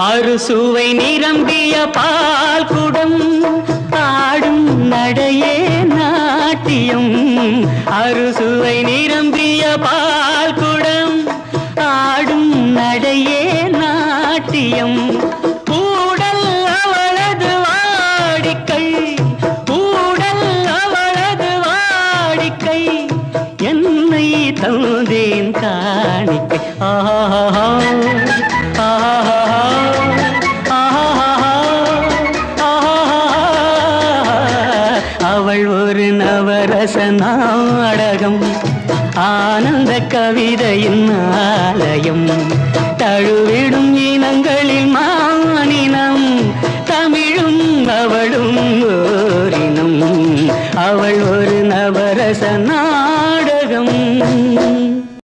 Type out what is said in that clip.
அறுசுவை நிரம்பிய பால் குடம் ஆடும் நடையே நாட்டியம். அறுசுவை நிரம்பிய பால் குடம் ஆடும் நடையே நாட்டியம். ஊடல் அவளது வாடிக்கை, ஊடல் அவளது வாடிக்கை, என்னை தந்தேன் காணிக்கை. ஆஹா அவள் ஒரு நவரச நாடகம், ஆனந்த கவிதையின் ஆலயம், தழுவிடும் இனங்களில்